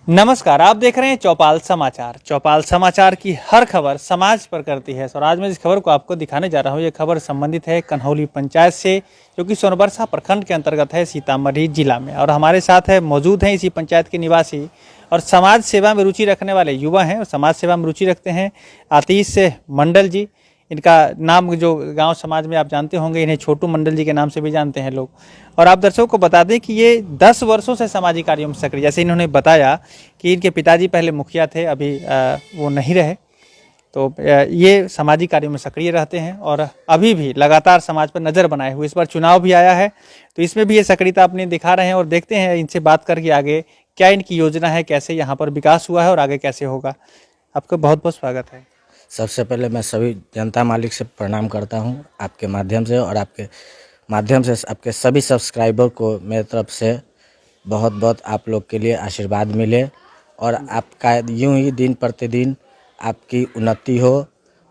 नमस्कार, आप देख रहे हैं चौपाल समाचार। चौपाल समाचार की हर खबर समाज पर करती है और आज मैं इस खबर को आपको दिखाने जा रहा हूं। ये खबर संबंधित है कन्हौली पंचायत से, जो कि सोनबरसा प्रखंड के अंतर्गत है, सीतामढ़ी जिला में। और हमारे साथ है मौजूद हैं इसी पंचायत के निवासी और समाज सेवा में रुचि रखने वाले युवा हैं और समाज सेवा में रुचि रखते हैं आतिश मंडल जी। इनका नाम जो गांव समाज में आप जानते होंगे, इन्हें छोटू मंडल जी के नाम से भी जानते हैं लोग। और आप दर्शकों को बता दें कि ये 10 वर्षों से सामाजिक कार्यों में सक्रिय, जैसे इन्होंने बताया कि इनके पिताजी पहले मुखिया थे, अभी वो नहीं रहे, तो ये सामाजिक कार्यों में सक्रिय रहते हैं और अभी भी लगातार समाज पर नज़र बनाए हुए। इस बार चुनाव भी आया है तो इसमें भी ये सक्रियता अपनी दिखा रहे हैं और देखते हैं इनसे बात करके आगे क्या इनकी योजना है, कैसे यहाँ पर विकास हुआ है और आगे कैसे होगा। आपका बहुत बहुत स्वागत है। सबसे पहले मैं सभी जनता मालिक से प्रणाम करता हूं आपके माध्यम से, और आपके माध्यम से आपके सभी सब्सक्राइबर को मेरी तरफ से बहुत बहुत आप लोग के लिए आशीर्वाद मिले और आपका यूं ही दिन प्रतिदिन आपकी उन्नति हो।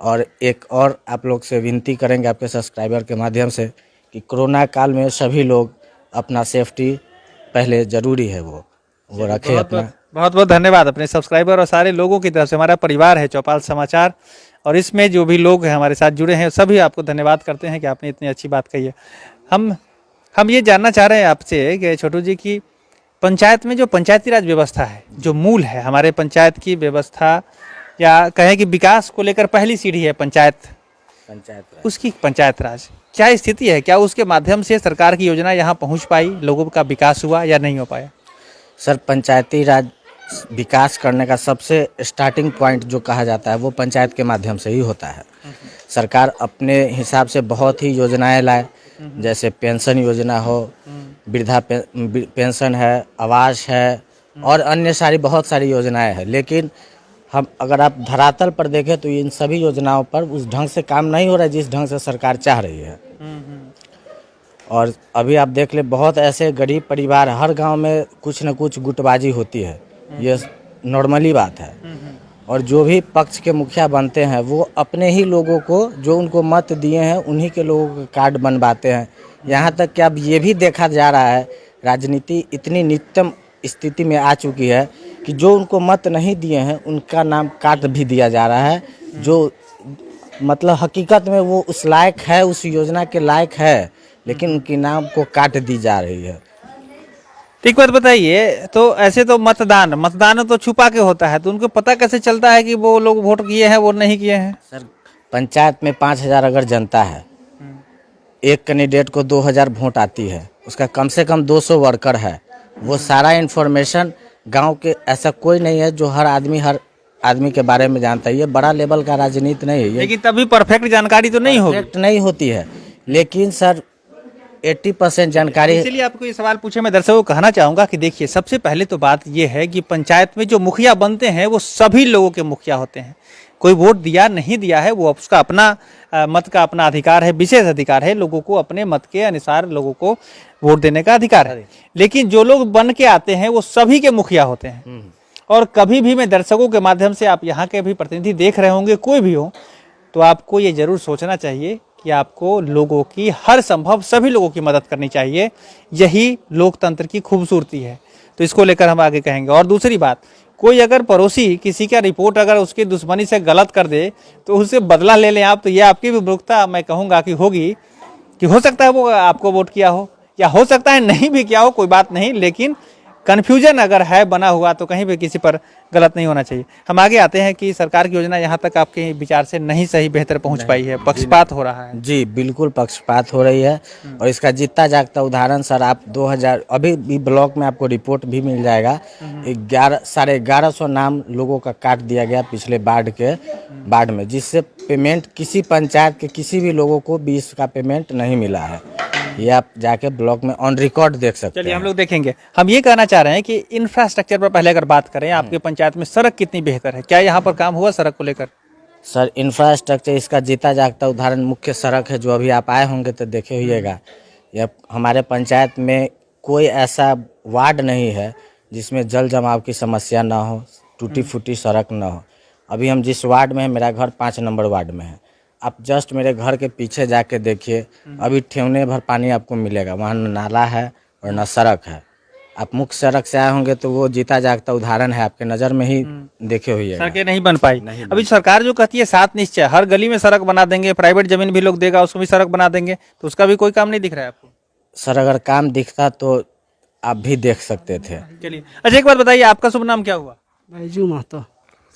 और एक और आप लोग से विनती करेंगे आपके सब्सक्राइबर के माध्यम से कि कोरोना काल में सभी लोग अपना सेफ्टी पहले ज़रूरी है वो रखें अपना। बहुत बहुत धन्यवाद अपने सब्सक्राइबर और सारे लोगों की तरफ से। हमारा परिवार है चौपाल समाचार और इसमें जो भी लोग हैं हमारे साथ जुड़े हैं, सभी आपको धन्यवाद करते हैं कि आपने इतनी अच्छी बात कही है। हम ये जानना चाह रहे हैं आपसे कि छोटू जी की पंचायत में जो पंचायती राज व्यवस्था है, जो मूल है हमारे पंचायत की व्यवस्था, या कहें कि विकास को लेकर पहली सीढ़ी है पंचायत राज, उसकी पंचायत राज क्या स्थिति है? क्या उसके माध्यम से सरकार की योजना यहाँ पहुँच पाई, लोगों का विकास हुआ या नहीं हो पाया? सर, पंचायती राज विकास करने का सबसे स्टार्टिंग पॉइंट जो कहा जाता है वो पंचायत के माध्यम से ही होता है। सरकार अपने हिसाब से बहुत ही योजनाएं लाए, जैसे पेंशन योजना हो, वृद्धा पेंशन है, आवास है और अन्य सारी बहुत सारी योजनाएं हैं। लेकिन हम अगर आप धरातल पर देखें तो इन सभी योजनाओं पर उस ढंग से काम नहीं हो रहा है जिस ढंग से सरकार चाह रही है। और अभी आप देख ले, बहुत ऐसे गरीब परिवार, हर गांव में कुछ न कुछ गुटबाजी होती है, ये नॉर्मली बात है। और जो भी पक्ष के मुखिया बनते हैं वो अपने ही लोगों को, जो उनको मत दिए हैं उन्हीं के लोगों के कार्ड बनवाते हैं। यहाँ तक कि अब ये भी देखा जा रहा है, राजनीति इतनी नित्यम स्थिति में आ चुकी है कि जो उनको मत नहीं दिए हैं उनका नाम काट भी दिया जा रहा है, जो मतलब हकीकत में वो उस लायक है, उस योजना के लायक है, लेकिन उनके नाम को काट दी जा रही है। ठीक बात बताइए। तो ऐसे तो मतदान तो छुपा के होता है, तो उनको पता कैसे चलता है कि वो लोग वोट किए हैं वो नहीं किए हैं? सर, पंचायत में 5,000 अगर जनता है, एक कैंडिडेट को 2,000 वोट आती है, उसका कम से कम 200 वर्कर है, वो सारा इन्फॉर्मेशन गांव के, ऐसा कोई नहीं है जो हर आदमी के बारे में जानता है। ये बड़ा लेवल का राजनीति नहीं है, लेकिन तभी परफेक्ट जानकारी तो नहीं होगी, परफेक्ट नहीं होती है। लेकिन सर 80% जानकारी। इसलिए आपको ये सवाल पूछे, मैं दर्शकों को कहना चाहूँगा कि देखिए, सबसे पहले तो बात ये है कि पंचायत में जो मुखिया बनते हैं वो सभी लोगों के मुखिया होते हैं। कोई वोट दिया नहीं दिया है, वो उसका अपना मत का अपना अधिकार है, विशेष अधिकार है। लोगों को अपने मत के अनुसार लोगों को वोट देने का अधिकार है। लेकिन जो लोग बन के आते हैं वो सभी के मुखिया होते हैं। और कभी भी, मैं दर्शकों के माध्यम से, आप यहाँ के भी प्रतिनिधि देख रहे होंगे, कोई भी हो, तो आपको ये जरूर सोचना चाहिए कि आपको लोगों की हर संभव सभी लोगों की मदद करनी चाहिए। यही लोकतंत्र की खूबसूरती है। तो इसको लेकर हम आगे कहेंगे। और दूसरी बात, कोई अगर पड़ोसी किसी का रिपोर्ट अगर उसकी दुश्मनी से गलत कर दे तो उससे बदला ले लें आप, तो ये आपकी भी मूर्खता मैं कहूँगा कि होगी। कि हो सकता है वो आपको वोट किया हो या हो सकता है नहीं भी किया हो, कोई बात नहीं, लेकिन कन्फ्यूजन अगर है बना हुआ तो कहीं भी किसी पर गलत नहीं होना चाहिए। हम आगे आते हैं कि सरकार की योजना यहाँ तक आपके विचार से नहीं सही बेहतर पहुँच पाई है, पक्षपात हो रहा है। जी बिल्कुल पक्षपात हो रही है और इसका जीता जागता उदाहरण सर, आप 2000 अभी भी ब्लॉक में आपको रिपोर्ट भी मिल जाएगा। 11,500 नाम लोगों का काट दिया गया पिछले बाढ़ में, जिससे पेमेंट किसी पंचायत के किसी भी लोगों को 20 का पेमेंट नहीं मिला है। ये आप जाके ब्लॉक में ऑन रिकॉर्ड देख सकते हैं। चलिए हम लोग देखेंगे। हम ये कहना चाह रहे हैं कि इंफ्रास्ट्रक्चर पर पहले अगर बात करें, आपके पंचायत में सड़क कितनी बेहतर है? क्या यहाँ पर काम हुआ सड़क को लेकर? सर, इंफ्रास्ट्रक्चर इसका जीता जागता उदाहरण मुख्य सड़क है, जो अभी आप आए होंगे तो देखे होइएगा। यह हमारे पंचायत में कोई ऐसा वार्ड नहीं है जिसमें जल जमाव की समस्या ना हो, टूटी फूटी सड़क ना हो। अभी हम जिस वार्ड में है, मेरा घर 5 नंबर वार्ड में है, आप जस्ट मेरे घर के पीछे जाके देखिए, अभी ठेवने भर पानी आपको मिलेगा। वहाँ न नाला है और न सड़क है। आप मुख्य सड़क से आए होंगे तो वो जीता जागता उदाहरण है, आपके नज़र में ही देखे हुए है। सड़कें नहीं बन पाई। अभी सरकार जो कहती है 7 निश्चय, हर गली में सड़क बना देंगे, प्राइवेट जमीन भी लोग देगा उसको भी सड़क बना देंगे, तो उसका भी कोई काम नहीं दिख रहा है आपको? सर अगर काम दिखता तो आप भी देख सकते थे। चलिए, अच्छा एक बात बताइए, आपका शुभ नाम क्या हुआ? बैजू महतो।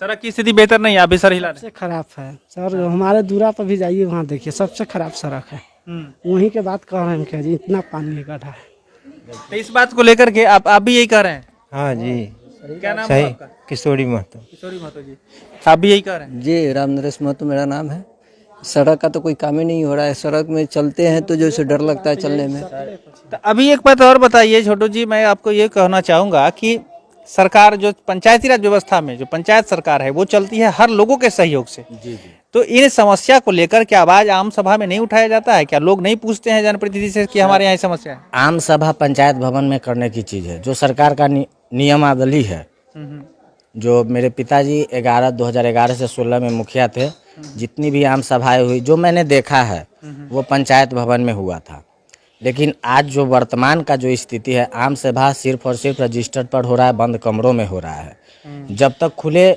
सड़क की स्थिति बेहतर नहीं है, आप भी सर हिला रहे सबसे खराब है सर, हमारे दूरा पर भी जाइए, वहाँ देखिए सबसे खराब सड़क है। हैं। वहीं के बात कह रहे हैं क्या जी, इतना पानी है गड्ढा है। तो इस बात को लेकर के आप भी यही कह रहे हैं? हाँ जी, क्या नाम है सही। आपका? किशोरी महतो। किशोरी महतो जी, आप भी यही कह रहे हैं? जी, राम नरेश महतो मेरा नाम है। सड़क का तो कोई काम ही नहीं हो रहा है। सड़क में चलते हैं तो जैसे डर लगता है चलने में। तो अभी एक बात और बताइए छोटू जी, मैं आपको ये कहना चाहूँगा कि सरकार जो पंचायती राज व्यवस्था में जो पंचायत सरकार है वो चलती है हर लोगों के सहयोग से। तो इन समस्या को लेकर क्या आवाज आम सभा में नहीं उठाया जाता है? क्या लोग नहीं पूछते हैं जनप्रतिनिधि से कि हमारे यहाँ ये समस्या है? आम सभा पंचायत भवन में करने की चीज़ है, जो सरकार का नियमावली है। जो मेरे पिताजी 2011 से 16 में मुखिया थे, जितनी भी आम सभाएं हुई जो मैंने देखा है वो पंचायत भवन में हुआ था। लेकिन आज जो वर्तमान का जो स्थिति है, आम सभा सिर्फ और सिर्फ रजिस्टर पर हो रहा है, बंद कमरों में हो रहा है। जब तक खुले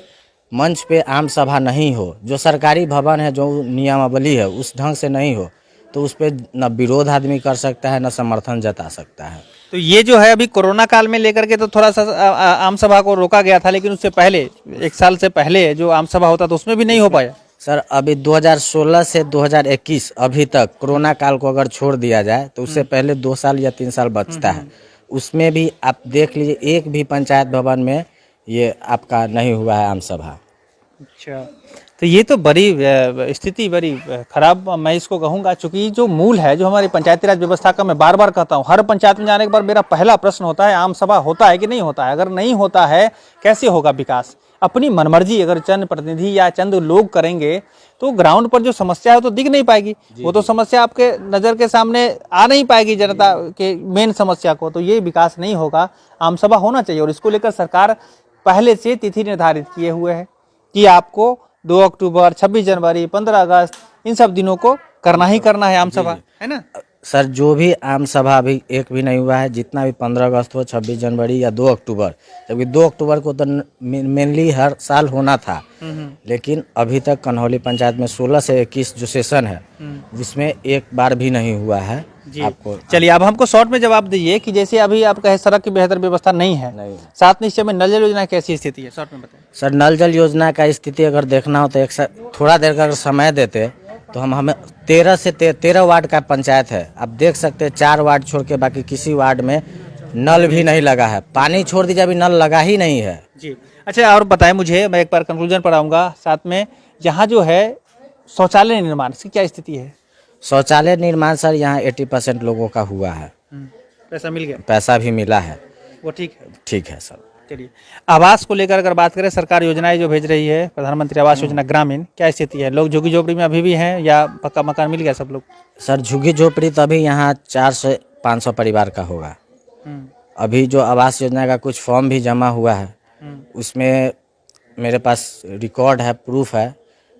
मंच पे आम सभा नहीं हो, जो सरकारी भवन है, जो नियमावली है उस ढंग से नहीं हो, तो उस पर न विरोध आदमी कर सकता है न समर्थन जता सकता है। तो ये जो है अभी कोरोना काल में लेकर के तो थोड़ा सा आम सभा को रोका गया था, लेकिन उससे पहले 1 साल से पहले जो आम सभा होता था उसमें भी नहीं हो पाया। सर अभी 2016 से 2021 अभी तक कोरोना काल को अगर छोड़ दिया जाए तो उससे पहले 2 साल या 3 साल बचता है। उसमें भी आप देख लीजिए, एक भी पंचायत भवन में ये आपका नहीं हुआ है आम सभा। अच्छा, तो ये तो बड़ी स्थिति बड़ी खराब मैं इसको कहूँगा, चूंकि जो मूल है जो हमारी पंचायती राज व्यवस्था का, मैं बार बार कहता हूँ, हर पंचायत में जाने के बाद मेरा पहला प्रश्न होता है आम सभा होता है कि नहीं होता है? अगर नहीं होता है कैसे होगा विकास? अपनी मनमर्जी अगर चंद प्रतिनिधि या चंद लोग करेंगे तो ग्राउंड पर जो समस्या है तो दिख नहीं पाएगी। वो तो समस्या आपके नज़र के सामने आ नहीं पाएगी, जनता के मेन समस्या को, तो ये विकास नहीं होगा। आम सभा होना चाहिए और इसको लेकर सरकार पहले से तिथि निर्धारित किए हुए है कि आपको 2 अक्टूबर, 26 जनवरी, 15 अगस्त इन सब दिनों को करना ही करना है आम सभा, है ना? सर जो भी आम सभा अभी एक भी नहीं हुआ है, जितना भी 15 अगस्त हो, 26 जनवरी या 2 अक्टूबर, जबकि 2 अक्टूबर को तो मेनली हर साल होना था। लेकिन अभी तक कन्हौली पंचायत में 16 से 21 जो सेशन है उसमें एक बार भी नहीं हुआ है। आपको चलिए अब हमको शॉर्ट में जवाब दीजिए कि जैसे अभी आप कहे सड़क की बेहतर व्यवस्था नहीं है, 7 निश्चय में नल जल योजना कैसी स्थिति है, शॉर्ट में बताइए। सर नल जल योजना का स्थिति अगर देखना हो तो थोड़ा देर का अगर समय देते तो हमें 13 वार्ड का पंचायत है, आप देख सकते हैं 4 वार्ड छोड़ के बाकी किसी वार्ड में नल भी नहीं लगा है। पानी छोड़ दीजिए, अभी नल लगा ही नहीं है जी। अच्छा और बताएं मुझे, मैं एक बार कंक्लूजन पर आऊँगा साथ में, यहाँ जो है शौचालय निर्माण इसकी क्या स्थिति है? शौचालय निर्माण सर यहाँ 80% लोगों का हुआ है। पैसा मिल गया? पैसा भी मिला है, वो ठीक है? ठीक है सर। चलिए, आवास को लेकर अगर बात करें, सरकार योजनाएं जो भेज रही है, प्रधानमंत्री आवास योजना ग्रामीण, क्या स्थिति है? लोग झुग्गी झोपड़ी में अभी भी हैं या पक्का मकान मिल गया सब लोग? सर झुग्गी झोपड़ी तो अभी यहाँ 400 से 500 परिवार का होगा। अभी जो आवास योजना का कुछ फॉर्म भी जमा हुआ है, उसमें मेरे पास रिकॉर्ड है, प्रूफ है।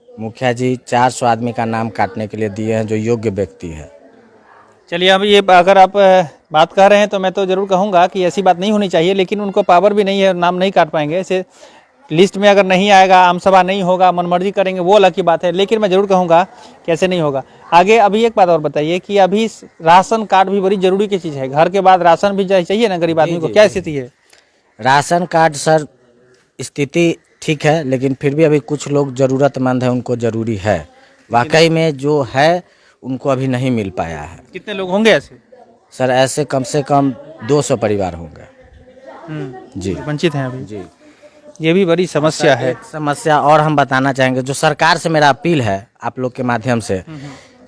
मुखिया जी 400 आदमी का नाम काटने के लिए दिए हैं जो योग्य व्यक्ति है। चलिए, अब ये अगर आप बात कर रहे हैं तो मैं तो जरूर कहूँगा कि ऐसी बात नहीं होनी चाहिए, लेकिन उनको पावर भी नहीं है, नाम नहीं काट पाएंगे। ऐसे लिस्ट में अगर नहीं आएगा, आम सभा नहीं होगा, मनमर्जी करेंगे, वो अलग की बात है, लेकिन मैं जरूर कहूँगा कि ऐसे नहीं होगा। आगे अभी एक बात और बताइए कि अभी राशन कार्ड भी बड़ी जरूरी की चीज़ है, घर के बाद राशन भी चाहिए ना गरीब आदमी को, क्या स्थिति है? राशन कार्ड सर स्थिति ठीक है, लेकिन फिर भी अभी कुछ लोग ज़रूरतमंद है, उनको ज़रूरी है। वाकई में जो है उनको अभी नहीं मिल पाया है। कितने लोग होंगे ऐसे? सर ऐसे कम से कम 200 परिवार होंगे जी, वंचित हैं अभी जी। ये भी बड़ी समस्या है। एक समस्या और हम बताना चाहेंगे, जो सरकार से मेरा अपील है आप लोग के माध्यम से,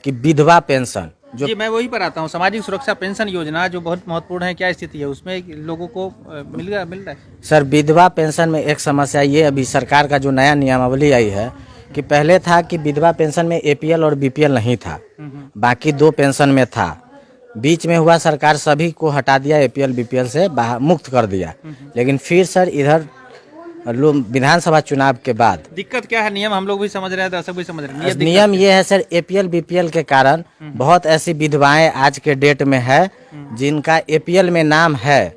कि विधवा पेंशन जो जी, मैं वही पर आता हूँ, सामाजिक सुरक्षा पेंशन योजना जो बहुत महत्वपूर्ण है, क्या स्थिति है उसमें? लोगों को मिल रहा है? सर विधवा पेंशन में एक समस्या ये, अभी सरकार का जो नया नियमावली आई है कि पहले था कि विधवा पेंशन में APL और BPL नहीं था, बाकी 2 पेंशन में था। बीच में हुआ सरकार सभी को हटा दिया, APL BPL से बाहर मुक्त कर दिया। लेकिन फिर सर इधर विधानसभा चुनाव के बाद दिक्कत क्या है? नियम हम लोग भी समझ रहे हैं, दर्शक भी समझ रहे हैं। नियम ये है सर, APL BPL के कारण बहुत ऐसी विधवाएं आज के डेट में है जिनका APL में नाम है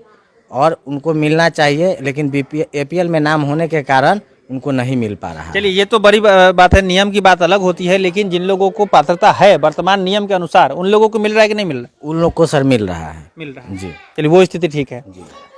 और उनको मिलना चाहिए, लेकिन APL में नाम होने के कारण उनको नहीं मिल पा रहा है। चलिए, ये तो बड़ी बात है, नियम की बात अलग होती है, लेकिन जिन लोगों को पात्रता है वर्तमान नियम के अनुसार, उन लोगों को मिल रहा है कि नहीं मिल रहा? उन लोग को सर मिल रहा है। मिल रहा है जी। चलिए, वो स्थिति ठीक है।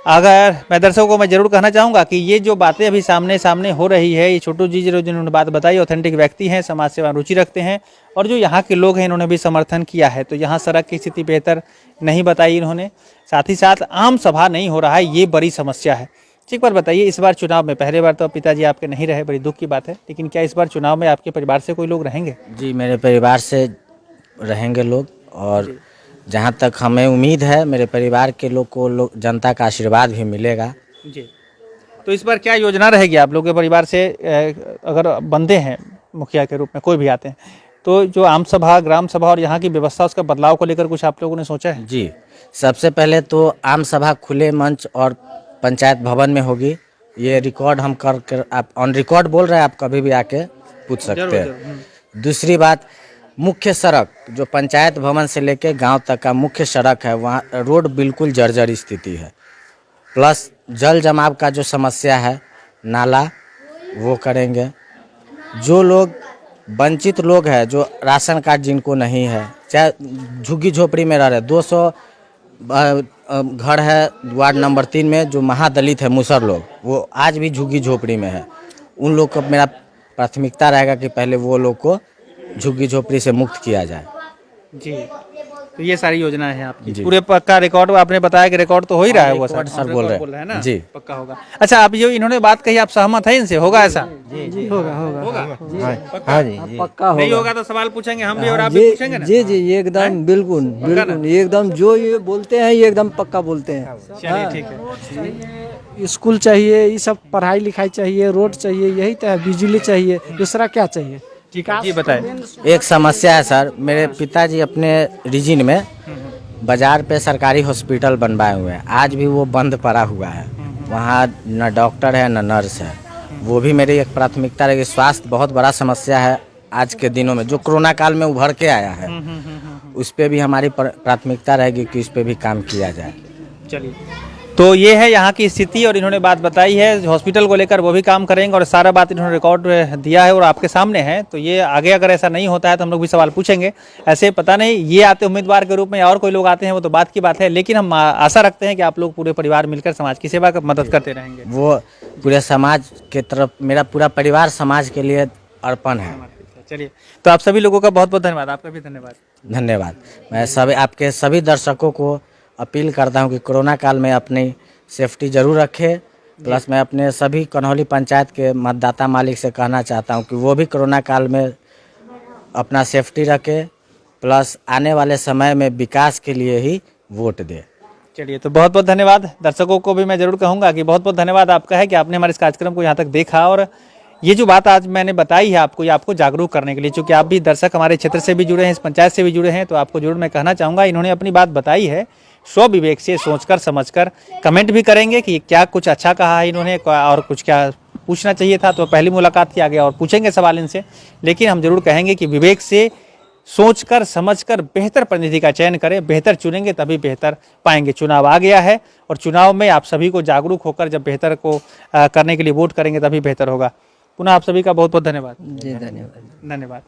अगर मैं दर्शकों को मैं जरूर कहना चाहूँगा कि ये जो बातें अभी सामने सामने हो रही है, ये छोटू जी जिन्होंने बात बताई, ऑथेंटिक व्यक्ति हैं, समाज सेवा में रुचि रखते हैं, और जो यहाँ के लोग हैं इन्होंने भी समर्थन किया है। तो यहाँ सड़क की स्थिति बेहतर नहीं बताई इन्होंने, साथ ही साथ आम सभा नहीं हो रहा है, ये बड़ी समस्या है। एक बार बताइए, इस बार चुनाव में, पहले बार तो पिताजी आपके नहीं रहे, बड़ी दुख की बात है, लेकिन क्या इस बार चुनाव में आपके परिवार से कोई लोग रहेंगे? जी, मेरे परिवार से रहेंगे लोग, और जहाँ तक हमें उम्मीद है मेरे परिवार के लोग को जनता का आशीर्वाद भी मिलेगा। जी। तो इस बार क्या योजना रहेगी आप लोग के परिवार से, अगर बंदे हैं मुखिया के रूप में, कोई भी आते हैं, तो जो आम सभा, ग्राम सभा और यहाँ की व्यवस्था, उसका बदलाव को लेकर कुछ आप लोगों ने सोचा है? जी, सबसे पहले तो आम सभा खुले मंच और पंचायत भवन में होगी। ये रिकॉर्ड हम कर आप ऑन रिकॉर्ड बोल रहे हैं, आप कभी भी आके पूछ सकते हैं। दूसरी बात, मुख्य सड़क जो पंचायत भवन से लेके गांव तक का मुख्य सड़क है, वहाँ रोड बिल्कुल जर्जर स्थिति है। प्लस जल जमाव का जो समस्या है, नाला, वो करेंगे। जो लोग वंचित लोग हैं, जो राशन कार्ड जिनको नहीं है, चाहे झुग्गी झोपड़ी में रह रहे, 200 घर है वार्ड नंबर 3 में जो महादलित है, मुसर लोग, वो आज भी झुग्गी झोपड़ी में है। उन लोग को मेरा प्राथमिकता रहेगा कि पहले वो लोग को झुग्गी झोपड़ी से मुक्त किया जाए। जी। तो ये सारी योजनाएं हैं आपकी, पूरे पक्का रिकॉर्ड, आपने बताया कि रिकॉर्ड तो हो ही रहा है, वो सर बोल रहे हैं ना? जी, पक्का होगा। अच्छा, आप जो इन्होंने बात कही, आप सहमत हैं इनसे? होगा ऐसा? जी, होगा हाँ जी, पक्का नहीं होगा तो सवाल पूछेंगे हम भी और आप भी पूछेंगे ना? जी जी, एकदम बिल्कुल बिल्कुल, एकदम जो ये बोलते हैं ये एकदम पक्का बोलते हैं। चलिए, ठीक है। स्कूल चाहिए, ये सब पढ़ाई लिखाई चाहिए, रोड चाहिए, यही तो है, बिजली चाहिए, दूसरा क्या चाहिए? ठीक है, जी बताएं। एक समस्या है सर, मेरे पिताजी अपने रीजन में बाजार पे सरकारी हॉस्पिटल बनवाए हुए हैं, आज भी वो बंद पड़ा हुआ है। वहाँ न डॉक्टर है न नर्स है। वो भी मेरी एक प्राथमिकता रहेगी। स्वास्थ्य बहुत बड़ा समस्या है आज के दिनों में, जो कोरोना काल में उभर के आया है, उस पर भी हमारी प्राथमिकता रहेगी कि इस पर भी काम किया जाए। चलिए, तो ये है यहाँ की स्थिति, और इन्होंने बात बताई है हॉस्पिटल को लेकर, वो भी काम करेंगे, और सारा बात इन्होंने रिकॉर्ड दिया है और आपके सामने है। तो ये आगे अगर ऐसा नहीं होता है तो हम लोग भी सवाल पूछेंगे। ऐसे पता नहीं ये आते उम्मीदवार के रूप में या और कोई लोग आते हैं, वो तो बात की बात है, लेकिन हम आशा रखते हैं कि आप लोग पूरे परिवार मिलकर समाज की सेवा में मदद करते रहेंगे। वो पूरे समाज के तरफ, मेरा पूरा परिवार समाज के लिए अर्पण है। चलिए, तो आप सभी लोगों का बहुत बहुत धन्यवाद। आपका भी धन्यवाद। धन्यवाद। मैं सभी आपके सभी दर्शकों को अपील करता हूं कि कोरोना काल में अपनी सेफ्टी जरूर रखें। प्लस मैं अपने सभी कन्हौली पंचायत के मतदाता मालिक से कहना चाहता हूं कि वो भी कोरोना काल में अपना सेफ्टी रखें, प्लस आने वाले समय में विकास के लिए ही वोट दें। चलिए, तो बहुत बहुत धन्यवाद। दर्शकों को भी मैं जरूर कहूँगा कि बहुत बहुत धन्यवाद आपका है कि आपने हमारे इस कार्यक्रम को यहाँ तक देखा, और ये जो बात आज मैंने बताई है आपको, ये आपको जागरूक करने के लिए, चूँकि आप भी दर्शक हमारे क्षेत्र से भी जुड़े हैं, इस पंचायत से भी जुड़े हैं, तो आपको जरूर मैं कहना चाहूँगा, इन्होंने अपनी बात बताई है, स्व विवेक से सोचकर समझकर कमेंट भी करेंगे कि क्या कुछ अच्छा कहा है इन्होंने और कुछ क्या पूछना चाहिए था। तो पहली मुलाकात थी, आगे और पूछेंगे सवाल इनसे, लेकिन हम जरूर कहेंगे कि विवेक से सोचकर समझकर बेहतर प्रतिनिधि का चयन करें, बेहतर चुनेंगे तभी बेहतर पाएंगे। चुनाव आ गया है, और चुनाव में आप सभी को जागरूक होकर जब बेहतर को करने के लिए वोट करेंगे तभी बेहतर होगा। पुनः आप सभी का बहुत बहुत धन्यवाद। जी धन्यवाद। धन्यवाद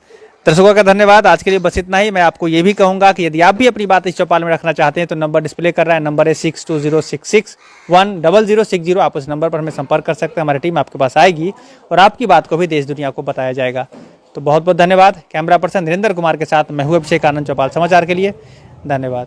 दर्शकों का धन्यवाद। आज के लिए बस इतना ही। मैं आपको ये भी कहूंगा कि यदि आप भी अपनी बात इस चौपाल में रखना चाहते हैं तो नंबर डिस्प्ले कर रहा है, नंबर है 6206610060। आप उस नंबर पर हमें संपर्क कर सकते हैं, हमारी टीम आपके पास आएगी और आपकी बात को भी देश दुनिया को बताया जाएगा। तो बहुत बहुत धन्यवाद। कैमरा पर्सन नरेंद्र कुमार के साथ मैं हूं अभिषेक आनंद, चौपाल समाचार के लिए। धन्यवाद।